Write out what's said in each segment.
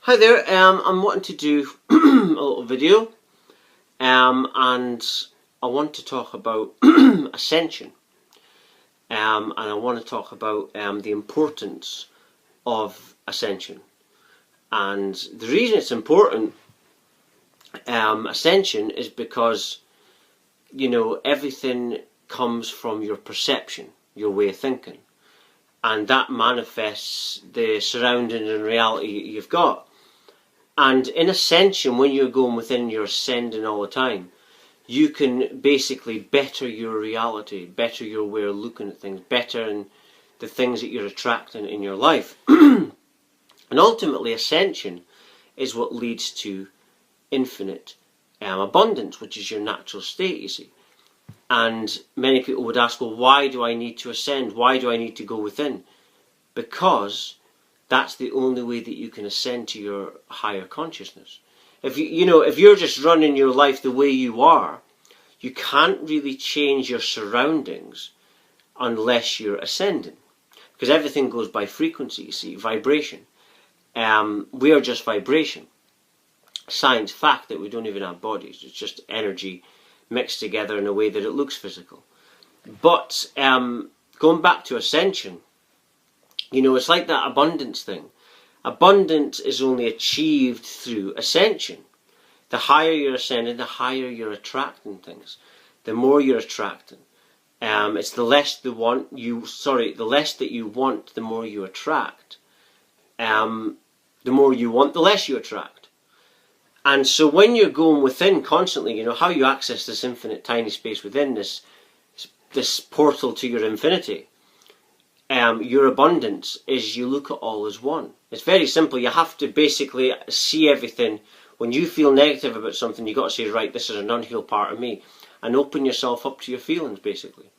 Hi there, I'm wanting to do a little video and I want to talk about ascension and I want to talk about the importance of ascension. And the reason it's important, ascension, is because, you know, everything comes from your perception, your way of thinking, and that manifests the surroundings and reality you've got. And in ascension, when you're going within, you're ascending all the time, you can basically better your reality, better your way of looking at things, better in the things that you're attracting in your life. And ultimately, ascension is what leads to infinite abundance, which is your natural state, you see. And many people would ask, well, why do I need to ascend? Why do I need to go within? Because that's the only way that you can ascend to your higher consciousness. If if you're just running your life the way you are, you can't really change your surroundings unless you're ascending, because everything goes by frequency. You see, vibration. We are just vibration. Science fact that we don't even have bodies. It's just energy mixed together in a way that it looks physical. But going back to ascension, you know, it's like that abundance thing. Abundance is only achieved through ascension. The higher you're ascending, the higher you're attracting things. The more you're attracting. It's the less the less that you want, the more you attract. The more you want, the less you attract. And so when you're going within constantly, you know, how you access this infinite tiny space within, this portal to your infinity, your abundance, is you look at all as one. It's very simple. You have to basically see everything. When you feel negative about something, you've got to say, right, this is an unhealed part of me, and open yourself up to your feelings, basically.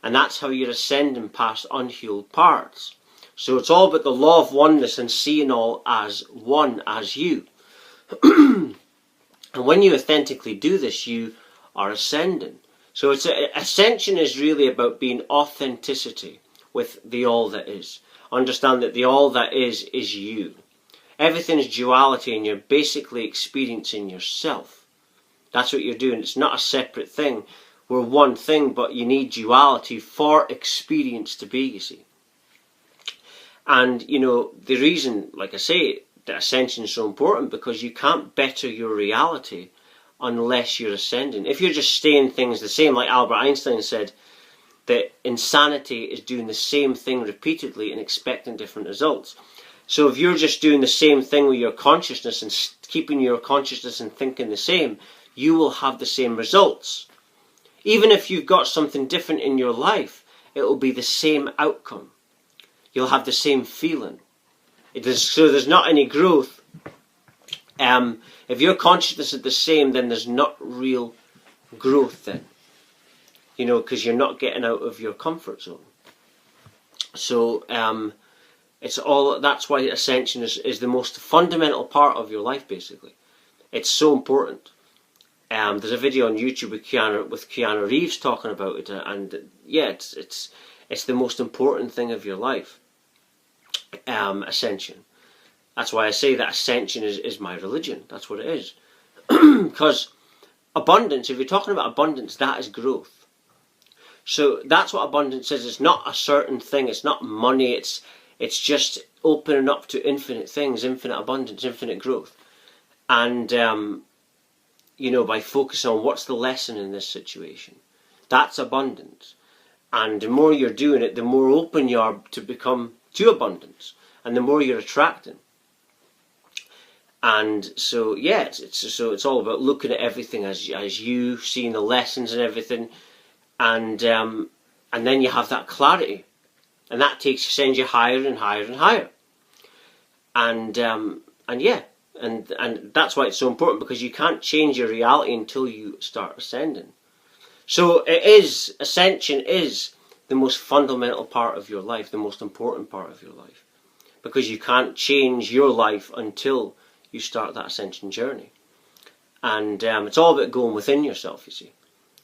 And that's how you're ascending past unhealed parts. So it's all about the law of oneness and seeing all as one, as you. And when you authentically do this, you are ascending. So ascension is really about being authenticity with the all that is. Understand that the all that is you. Everything is duality, and you're basically experiencing yourself. That's what you're doing. It's not a separate thing. We're one thing, but you need duality for experience to be, you see. And, you know, the reason, like I say, that ascension is so important, because you can't better your reality unless you're ascending. If you're just staying things the same, like Albert Einstein said, that insanity is doing the same thing repeatedly and expecting different results. So if you're just doing the same thing with your consciousness and keeping your consciousness and thinking the same, you will have the same results. Even if you've got something different in your life, it will be the same outcome. You'll have the same feeling. So there's not any growth. If your consciousness is the same, then there's not real growth then. You know, because you're not getting out of your comfort zone. So that's why ascension is the most fundamental part of your life, basically. It's so important. There's a video on YouTube with Keanu Reeves talking about it, and yeah, it's the most important thing of your life. Ascension. That's why I say that ascension is my religion. That's what it is. Because abundance, if you're talking about abundance, that is growth. So that's what abundance is. It's not a certain thing. It's not money. It's just opening up to infinite things, infinite abundance, infinite growth. And, you know, by focusing on what's the lesson in this situation, that's abundance. And the more you're doing it, the more open you are to become to abundance, and the more you're attracting. And so, yeah, it's all about looking at everything as you, seeing the lessons and everything. And then you have that clarity, and that sends you higher and higher and higher. And that's why it's so important, because you can't change your reality until you start ascending. So ascension is the most fundamental part of your life, the most important part of your life, because you can't change your life until you start that ascension journey. And it's all about going within yourself, you see.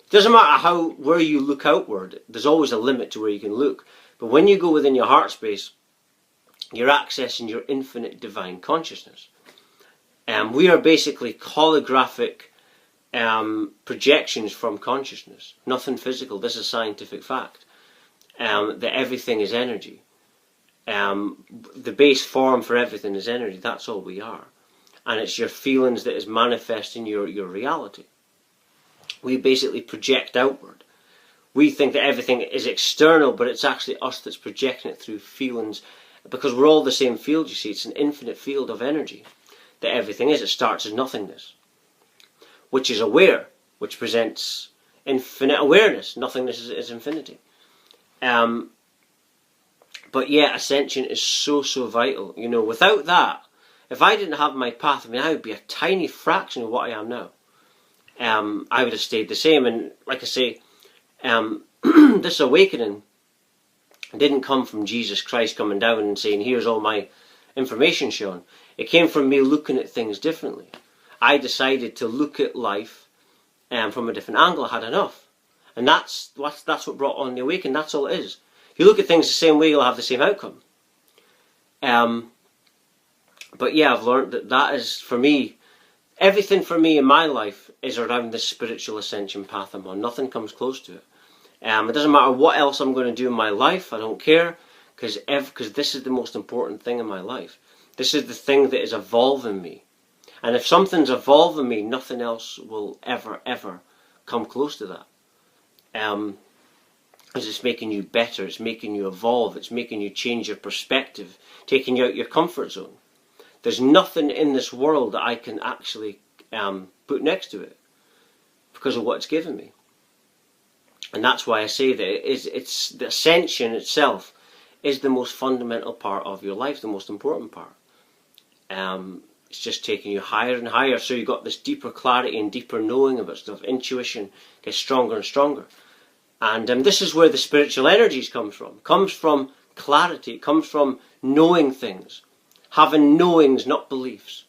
It doesn't matter where you look outward, there's always a limit to where you can look. But when you go within your heart space, you're accessing your infinite divine consciousness. We are basically holographic projections from consciousness. Nothing physical. This is scientific fact. That everything is energy. The base form for everything is energy. That's all we are. And it's your feelings that is manifesting your reality. We basically project outward. We think that everything is external, but it's actually us that's projecting it through feelings, because we're all the same field, you see. It's an infinite field of energy that everything is. It starts as nothingness, which is aware, which presents infinite awareness. Nothingness is infinity. But yeah, ascension is so vital. You know, without that, if I didn't have my path, I mean, I would be a tiny fraction of what I am now. I would have stayed the same. And like I say, this awakening didn't come from Jesus Christ coming down and saying, here's all my information shown. It came from me looking at things differently. I decided to look at life from a different angle. I had enough. And that's what brought on the awakening. That's all it is. If you look at things the same way, you'll have the same outcome. But yeah, I've learned that is, for me, everything for me in my life is around this spiritual ascension path I'm on. Nothing comes close to it. It doesn't matter what else I'm going to do in my life. I don't care, because this is the most important thing in my life. This is the thing that is evolving me. And if something's evolving me, nothing else will ever come close to that. Because it's making you better, it's making you evolve, it's making you change your perspective, taking you out your comfort zone. There's nothing in this world that I can actually put next to it because of what it's given me. And that's why I say that it's the ascension itself is the most fundamental part of your life, the most important part. It's just taking you higher and higher, so you've got this deeper clarity and deeper knowing about stuff. Intuition gets stronger and stronger. And this is where the spiritual energies comes from. It comes from clarity. It comes from knowing things. Having knowings, not beliefs.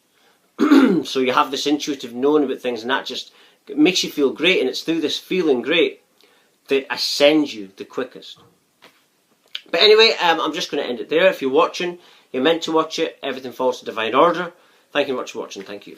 So you have this intuitive knowing about things, and that just makes you feel great. And it's through this feeling great that ascends you the quickest. But anyway, I'm just going to end it there. If you're watching, you're meant to watch it. Everything falls to divine order. Thank you very much for watching. Thank you.